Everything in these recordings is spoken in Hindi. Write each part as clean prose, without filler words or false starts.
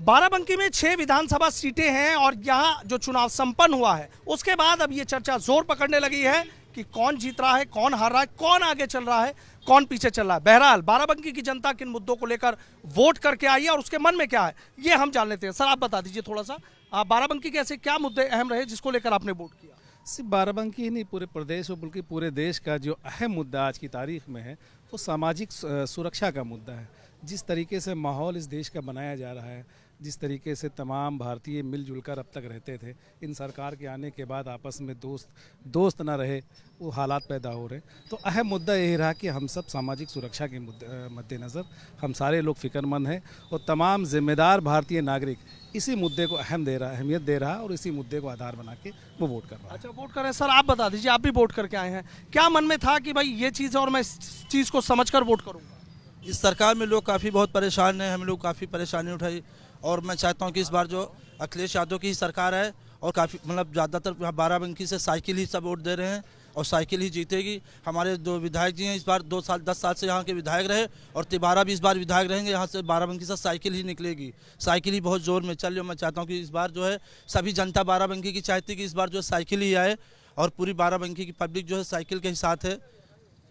बाराबंकी में 6 विधानसभा सीटें हैं और यहाँ जो चुनाव संपन्न हुआ है उसके बाद अब ये चर्चा जोर पकड़ने लगी है कि कौन जीत रहा है, कौन हार रहा है, कौन आगे चल रहा है, कौन पीछे चल रहा है। बहरहाल बाराबंकी की जनता किन मुद्दों को लेकर वोट करके आई है और उसके मन में क्या है ये हम जान लेते हैं। सर आप बता दीजिए थोड़ा सा, आप बाराबंकी के ऐसे क्या मुद्दे अहम रहे जिसको लेकर आपने वोट किया? सिर्फ बाराबंकी ही नहीं, पूरे प्रदेश और बल्कि पूरे देश का जो अहम मुद्दा आज की तारीख में है वो सामाजिक सुरक्षा का मुद्दा है। जिस तरीके से माहौल इस देश का बनाया जा रहा है, जिस तरीके से तमाम भारतीय मिलजुल कर अब तक रहते थे, इन सरकार के आने के बाद आपस में दोस्त ना रहे, वो हालात पैदा हो रहे। तो अहम मुद्दा यही रहा कि हम सब सामाजिक सुरक्षा के मद्देनज़र हम सारे लोग फिक्रमंद हैं और तमाम जिम्मेदार भारतीय नागरिक इसी मुद्दे को अहमियत दे रहा है और इसी मुद्दे को आधार बना के वो वोट कर रहा है। अच्छा, वोट कर रहे हैं। सर आप बता दीजिए, आप भी वोट करके आए हैं, क्या मन में था कि भाई ये चीज़ है और मैं इस चीज़ को समझकर वोट करूँगा? इस सरकार में लोग काफ़ी बहुत परेशान हैं, हम लोग काफ़ी परेशानी उठाई और मैं चाहता हूं कि इस बार जो अखिलेश यादव की ही सरकार है और काफ़ी मतलब ज़्यादातर यहाँ बाराबंकी से साइकिल ही सब वोट दे रहे हैं और साइकिल ही जीतेगी। हमारे दो विधायक जी हैं, इस बार 10 साल से यहाँ के विधायक रहे और तिबारा भी इस बार विधायक रहेंगे। यहाँ से बाराबंकी से साइकिल ही निकलेगी, साइकिल ही बहुत जोर में चल रही है। मैं चाहता हूँ कि इस बार जो है सभी जनता बाराबंकी की चाहती कि इस बार जो है साइकिल ही आए और पूरी बाराबंकी की पब्लिक जो है साइकिल के ही साथ है।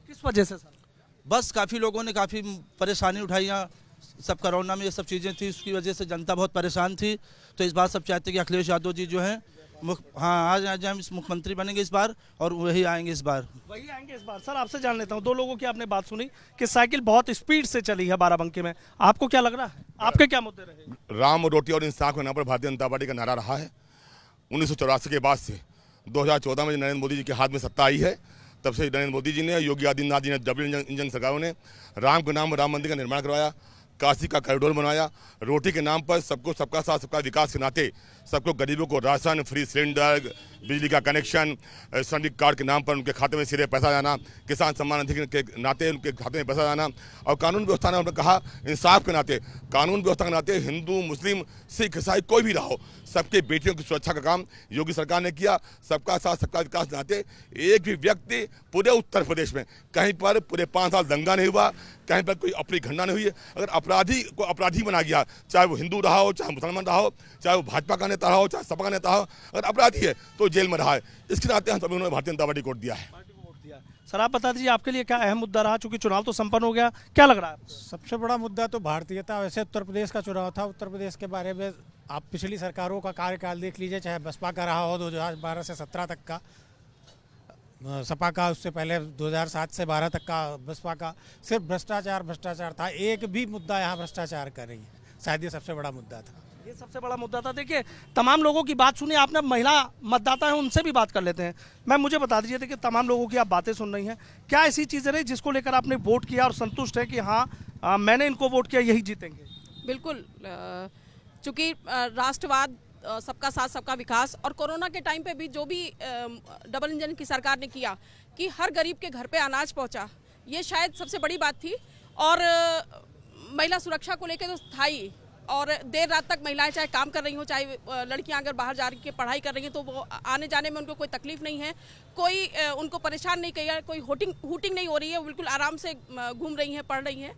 किस वजह से सर? बस काफ़ी लोगों ने काफ़ी परेशानी उठाई, यहाँ सब कोरोना में ये सब चीज़ें थी, उसकी वजह से जनता बहुत परेशान थी। तो इस बार सब चाहते कि अखिलेश यादव जी जो हैं आज हम इस मुख्यमंत्री बनेंगे इस बार और वही आएंगे इस बार। वही आएंगे इस बार। सर आपसे जान लेता हूँ, दो लोगों की आपने बात सुनी कि साइकिल बहुत स्पीड से चली है बाराबंकी में, आपको क्या लग रहा है, आपके क्या मुद्दे रहे? राम रोटी और इंसाफ के नाम पर भारतीय जनता पार्टी का नारा रहा है 1984 के बाद से। 2014 में नरेंद्र मोदी जी के हाथ में सत्ता आई है, तब से नरेंद्र मोदी जी ने, योगी आदित्यनाथ जी ने, डबल इंजन सरकारों ने राम के नाम पर राम मंदिर का निर्माण करवाया, काशी का कॉरिडोर बनवाया, रोटी के नाम पर सबको सबका साथ सबका विकास के नाते सबको गरीबों को राशन, फ्री सिलेंडर, बिजली का कनेक्शन, श्रमिक कार्ड के नाम पर उनके खाते में सीधे पैसा जाना, किसान सम्मान निधि के नाते उनके खाते में पैसा जाना और कानून व्यवस्था ने हमने कहा इंसाफ के नाते, कानून व्यवस्था के नाते हिंदू, मुस्लिम, सिख, ईसाई कोई भी रहो, सबके बेटियों की सुरक्षा का काम योगी सरकार ने किया। सबका साथ सबका विकास के नाते एक भी व्यक्ति पूरे उत्तर प्रदेश में कहीं पर पूरे 5 साल दंगा नहीं हुआ, कहीं पर कोई अपनी घटना नहीं हुई है। अगर अपराधी को अपराधी बना गया, चाहे वो हिंदू रहा हो, चाहे मुसलमान रहा हो, चाहे वो भाजपा का नेता रहा हो, चाहे सपा का नेता हो, अगर अपराधी है तो जेल में रहा है। इसके नाते हम सभी ने भारतीय जनता पार्टी को वोट दिया है। सर आप बता दीजिए आपके लिए क्या अहम मुद्दा रहा, चूंकि चुनाव तो संपन्न हो गया, क्या लग रहा है? सबसे बड़ा मुद्दा तो भारतीयता। वैसे उत्तर प्रदेश का चुनाव था, उत्तर प्रदेश के बारे में आप पिछली सरकारों का कार्यकाल देख लीजिए, चाहे बसपा का रहा हो 2012 से 17 तक का, सपा का उससे पहले 2007 से 12 तक का बसपा का, सिर्फ भ्रष्टाचार था। एक भी मुद्दा यहाँ भ्रष्टाचार का नहीं है, शायद ये सबसे बड़ा मुद्दा था। ये सबसे बड़ा मुद्दा था। देखिए तमाम लोगों की बात सुनी आपने, महिला मतदाता हैं उनसे भी बात कर लेते हैं। मैम मुझे बता दीजिए, देखिए तमाम लोगों की आप बातें सुन रही हैं, क्या ऐसी चीज़ें रही जिसको लेकर आपने वोट किया और संतुष्ट है कि हाँ मैंने इनको वोट किया, यही जीतेंगे? बिल्कुल, चूँकि राष्ट्रवाद, सबका साथ सबका विकास और कोरोना के टाइम पे भी जो भी डबल इंजन की सरकार ने किया कि हर गरीब के घर पे अनाज पहुंचा, ये शायद सबसे बड़ी बात थी। और महिला सुरक्षा को लेकर तो था ही, और देर रात तक महिलाएं चाहे काम कर रही हो, चाहे लड़कियां अगर बाहर जा के पढ़ाई कर रही हैं तो वो आने जाने में उनको कोई तकलीफ नहीं है, कोई उनको परेशान नहीं किया, कोई हूटिंग नहीं हो रही है, वो बिल्कुल आराम से घूम रही हैं, पढ़ रही हैं।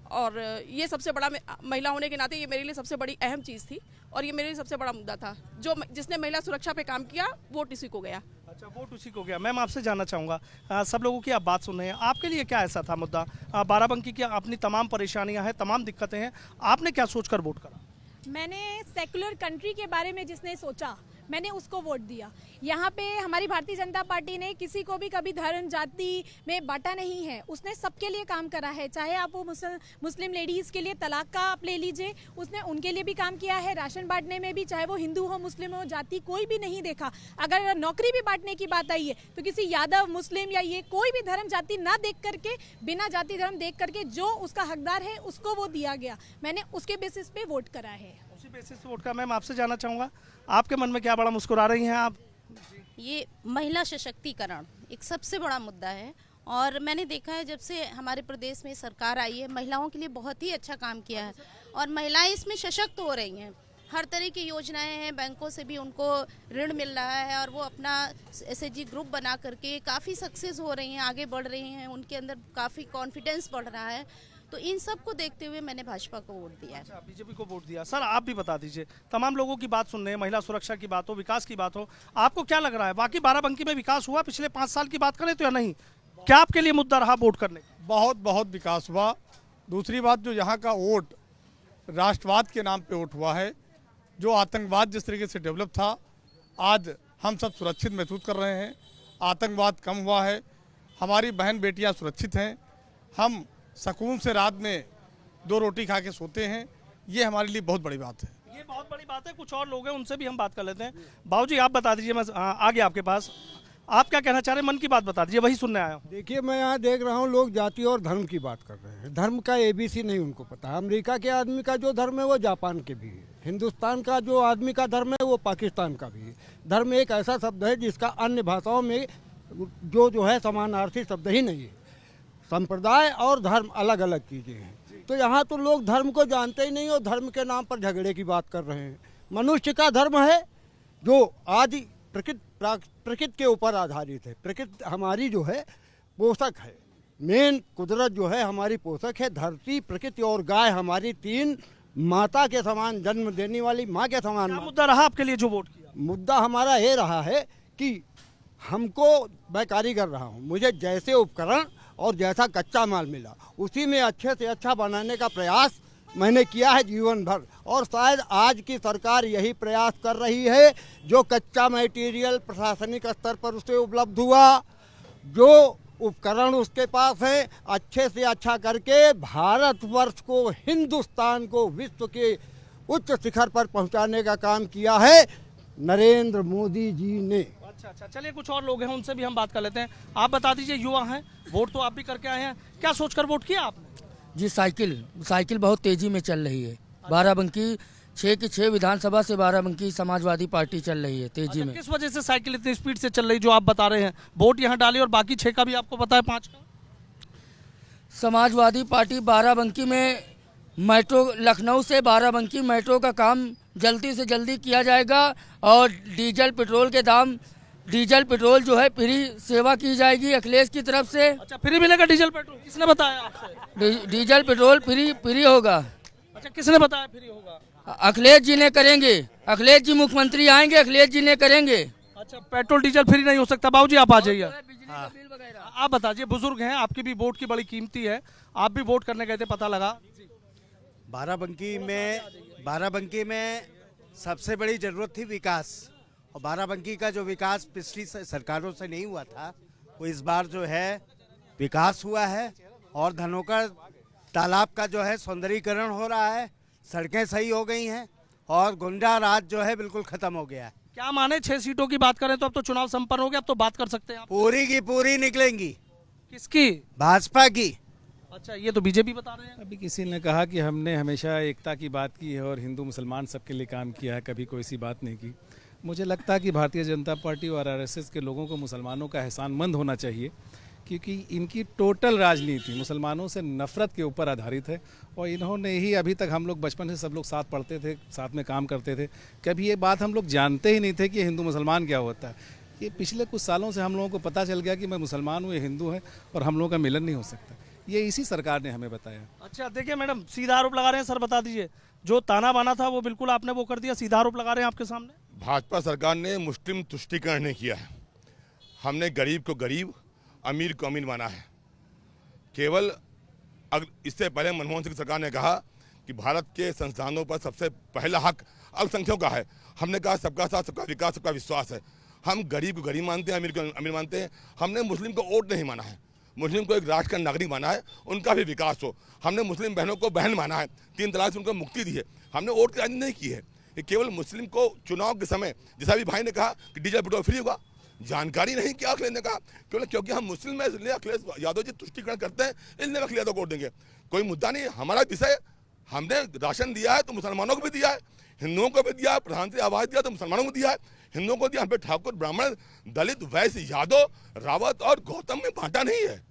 और ये सबसे बड़ा, महिला होने के नाते ये मेरे लिए सबसे बड़ी अहम चीज़ थी और ये मेरे लिए सबसे बड़ा मुद्दा था। जिसने महिला सुरक्षा पे काम किया वोट इसी को गया। अच्छा, वोट उसी को गया। मैम आपसे जानना चाहूँगा, सब लोगों की आप बात सुन रहे हैं, आपके लिए क्या ऐसा था मुद्दा? बाराबंकी की अपनी तमाम परेशानियां हैं, तमाम दिक्कतें हैं, आपने क्या सोचकर वोट करा? मैंने सेकुलर कंट्री के बारे में जिसने सोचा, मैंने उसको वोट दिया। यहाँ पे हमारी भारतीय जनता पार्टी ने किसी को भी कभी धर्म जाति में बांटा नहीं है, उसने सबके लिए काम करा है। चाहे आप वो मुस्लिम लेडीज़ के लिए तलाक का आप ले लीजिए, उसने उनके लिए भी काम किया है, राशन बांटने में भी, चाहे वो हिंदू हो, मुस्लिम हो, जाति कोई भी नहीं देखा। अगर नौकरी भी बांटने की बात आई है तो किसी यादव, मुस्लिम या ये कोई भी धर्म जाति ना देख करके, बिना जाति धर्म देख करके जो उसका हकदार है उसको वो दिया गया। मैंने उसके बेसिस पे वोट करा है। उसी बेसिस पे वोट का। मैम आपसे जानना चाहूँगा, आपके मन में क्या बड़ा मुस्कुरा रही हैं आप? ये महिला सशक्तिकरण एक सबसे बड़ा मुद्दा है और मैंने देखा है जब से हमारे प्रदेश में सरकार आई है, महिलाओं के लिए बहुत ही अच्छा काम किया है और महिलाएं इसमें सशक्त हो रही हैं। हर तरह की योजनाएं हैं, बैंकों से भी उनको ऋण मिल रहा है और वो अपना एसएचजी ग्रुप बना करके काफ़ी सक्सेस हो रही हैं, आगे बढ़ रही हैं, उनके अंदर काफ़ी कॉन्फिडेंस बढ़ रहा है। तो इन सब को देखते हुए मैंने भाजपा को वोट दिया है। अच्छा, बीजेपी को वोट दिया। सर आप भी बता दीजिए, तमाम लोगों की बात सुन रहे हैं, महिला सुरक्षा की बात हो, विकास की बात हो, आपको क्या लग रहा है बाकी बाराबंकी में विकास हुआ पिछले 5 साल की बात करें तो या नहीं? क्या आपके लिए मुद्दा रहा वोट करने का? बहुत बहुत विकास हुआ। दूसरी बात, जो यहाँ का वोट राष्ट्रवाद के नाम पे वोट हुआ है, जो आतंकवाद जिस तरीके से डेवलप था, आज हम सब सुरक्षित महसूस कर रहे हैं। आतंकवाद कम हुआ है, हमारी बहन बेटियां सुरक्षित हैं, हम सुकून से रात में 2 रोटी खा के सोते हैं। ये हमारे लिए बहुत बड़ी बात है। ये बहुत बड़ी बात है। कुछ और लोग हैं, उनसे भी हम बात कर लेते हैं। बाबूजी आप बता दीजिए, मैं आ गया आपके पास, आप क्या कहना चाह रहे हैं? मन की बात बता दीजिए, वही सुनने आया हूँ। देखिए, मैं यहाँ देख रहा हूँ लोग जाति और धर्म की बात कर रहे हैं। धर्म का ABC नहीं उनको पता। अमेरिका के आदमी का जो धर्म है वो जापान के भी है, हिंदुस्तान का जो आदमी का धर्म है वो पाकिस्तान का भी है। धर्म एक ऐसा शब्द है जिसका अन्य भाषाओं में जो है समानार्थी शब्द ही नहीं है। संप्रदाय और धर्म अलग अलग चीज़ें हैं। तो यहाँ तो लोग धर्म को जानते ही नहीं और धर्म के नाम पर झगड़े की बात कर रहे हैं। मनुष्य का धर्म है जो आदि प्रकृति के ऊपर आधारित है। प्रकृति हमारी जो है पोषक है, मेन कुदरत जो है हमारी पोषक है। धरती, प्रकृति और गाय हमारी 3 माता के समान जन्म देने वाली माँ के समान। क्या मुद्दा रहा आपके लिए जो वोट किया? मुद्दा हमारा ये रहा है कि हमको, मैं कारीगर रहा हूँ, मुझे जैसे उपकरण और जैसा कच्चा माल मिला उसी में अच्छे से अच्छा बनाने का प्रयास मैंने किया है जीवन भर। और शायद आज की सरकार यही प्रयास कर रही है। जो कच्चा मटेरियल प्रशासनिक स्तर पर उसे उपलब्ध हुआ, जो उपकरण उसके पास है, अच्छे से अच्छा करके भारतवर्ष को, हिंदुस्तान को विश्व के उच्च शिखर पर पहुंचाने का काम किया है नरेंद्र मोदी जी ने। अच्छा, चलिए कुछ और लोग हैं, उनसे भी हम बात कर लेते हैं। आप बता दीजिए, युवा हैं, वोट तो आप भी करके आए हैं, क्या सोचकर वोट किया आपने? जी, साइकिल बहुत तेजी में चल रही है। बाराबंकी 6 की 6 विधानसभा से बाराबंकी समाजवादी पार्टी चल रही है तेजी में। किस वजह से साइकिल इतनी स्पीड से चल रही जो आप बता रहे हैं? वोट यहाँ डाली और बाकी 6 का भी आपको पता है, 5 का? समाजवादी पार्टी बाराबंकी में मेट्रो, लखनऊ से बाराबंकी मेट्रो का काम जल्दी से जल्दी किया जाएगा और डीजल पेट्रोल जो है फ्री सेवा की जाएगी अखिलेश की तरफ से। अच्छा, फ्री मिलेगा डीजल पेट्रोल? किसने बताया आपसे? डीजल पेट्रोल फ्री होगा। अच्छा, किसने बताया फ्री होगा? अखिलेश जी ने करेंगे। अखिलेश जी मुख्यमंत्री आएंगे, अखिलेश जी ने करेंगे। अच्छा, पेट्रोल डीजल फ्री नहीं हो सकता। बाबूजी आप आ जाइए। आप बताइए, बुजुर्ग हैं, आपकी भी वोट की बड़ी कीमती है, आप भी वोट करने गए थे, पता लगा। बाराबंकी में सबसे बड़ी जरूरत थी विकास, और बाराबंकी का जो विकास पिछली सरकारों से नहीं हुआ था वो इस बार जो है विकास हुआ है। और धनोकर तालाब का जो है सौंदर्यीकरण हो रहा है, सड़कें सही हो गई हैं और गुंडा राज जो है बिल्कुल खत्म हो गया है। क्या माने 6 सीटों की बात करें तो अब तो चुनाव संपन्न हो गया, अब तो बात कर सकते हैं आप? पूरी की पूरी निकलेंगी। किसकी? भाजपा की। अच्छा, ये तो बीजेपी बता रहे हैं। अभी किसी ने कहा कि हमने हमेशा एकता की बात की है और हिंदू मुसलमान सबके लिए काम किया है, कभी कोई सी बात नहीं की। मुझे लगता है कि भारतीय जनता पार्टी और RSS के लोगों को मुसलमानों का एहसानमंद होना चाहिए, क्योंकि इनकी टोटल राजनीति मुसलमानों से नफरत के ऊपर आधारित है। और इन्होंने ही, अभी तक हम लोग बचपन से सब लोग साथ पढ़ते थे, साथ में काम करते थे, कभी ये बात हम लोग जानते ही नहीं थे कि हिंदू मुसलमान क्या होता है। ये पिछले कुछ सालों से हम लोगों को पता चल गया कि मैं मुसलमान हूँ, ये हिंदू है और हम लोगों का मिलन नहीं हो सकता। ये इसी सरकार ने हमें बताया। अच्छा, देखिए मैडम, सीधा आरोप लगा रहे हैं। सर बता दीजिए, जो ताना बाना था वो बिल्कुल आपने वो कर दिया, सीधा आरोप लगा रहे हैं आपके सामने। भाजपा सरकार ने मुस्लिम तुष्टीकरण नहीं किया है। हमने गरीब को गरीब, अमीर को अमीर माना है। केवल इससे पहले मनमोहन सिंह सरकार ने कहा कि भारत के संस्थानों पर सबसे पहला हक अल्पसंख्यकों का है। हमने कहा सबका साथ, सबका विकास, सबका विश्वास है। हम गरीब को गरीब मानते हैं, अमीर को अमीर मानते हैं। हमने मुस्लिम को वोट नहीं माना है, मुस्लिम को एक राष्ट्र का नागरिक माना है, उनका भी विकास हो। हमने मुस्लिम बहनों को बहन माना है, 3 तलाक से उनको मुक्ति दी है। हमने वोट की राजनीति नहीं की है। ये केवल मुस्लिम को चुनाव के समय, जैसा भी भाई ने कहा कि डीजल पेट्रोल फ्री होगा, जानकारी नहीं क्या अखिलेश ने कहा, केवल क्योंकि हम मुस्लिम हैं इसलिए अखिलेश यादव जी तुष्टीकरण करते हैं, इसलिए अखिलेश यादव को वोट देंगे। कोई मुद्दा नहीं, हमारा विषय, हमने राशन दिया है तो मुसलमानों को भी दिया है, हिंदुओं को भी दिया है, प्रधानमंत्री आवास दिया तो मुसलमानों को दिया है, हिंदुओं को दिया। हम पे ठाकुर, ब्राह्मण, दलित, वैश्य, यादव, रावत और गौतम में बांटा नहीं है।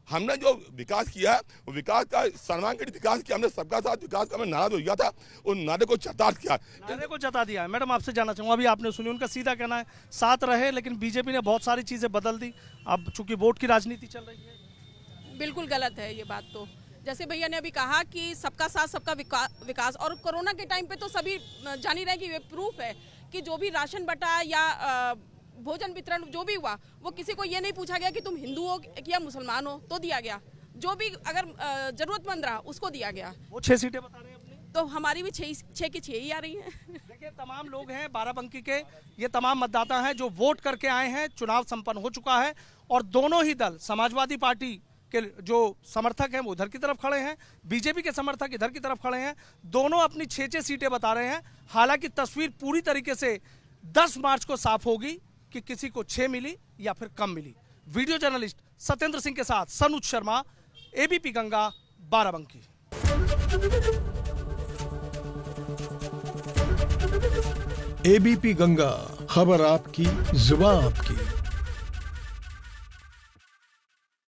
हमने जो विकास किया है वो विकास का सर्वांगीण विकास किया। हमने सबका साथ विकास का नारा जो दिया था उन नारे को चरितार्थ किया, नारे को जता दिया है। मैडम आपसे जानना चाहूँगा, अभी आपने सुनी, उनका सीधा कहना है साथ रहे, लेकिन बीजेपी ने बहुत सारी चीज़ें बदल दी। अब चूंकि वोट की राजनीति चल रही है। बिल्कुल गलत है ये बात। तो जैसे भैया ने अभी कहा कि सबका साथ सबका विकास, और कोरोना के टाइम पे तो सभी जान ही रहे हैं कि ये प्रूफ है कि जो भी राशन बटा या भोजन वितरण जो भी हुआ, वो किसी को ये नहीं पूछा गया कि तुम हिंदू हो या मुसलमान हो, तो दिया गया। जो भी अगर जरूरतमंद रहा उसको दिया गया। वो 6 सीटें बता रहे हैं अपनी, तो हमारी भी 6 की 6 ही आ रही हैं। देखिए तमाम लोग हैं बाराबंकी के, ये तमाम मतदाता हैं जो वोट करके आए हैं। चुनाव संपन्न हो चुका है और दोनों ही दल, समाजवादी पार्टी के जो समर्थक हैं वो उधर की तरफ खड़े हैं, बीजेपी के समर्थक इधर की तरफ खड़े हैं। दोनों अपनी 6 सीटें बता रहे हैं। हालांकि तस्वीर पूरी तरीके से 10 मार्च को साफ होगी कि किसी को 6 मिली या फिर कम मिली। वीडियो जर्नलिस्ट सत्येंद्र सिंह के साथ सनुज शर्मा, एबीपी गंगा, बाराबंकी। एबीपी गंगा, खबर आपकी, जुबान आपकी।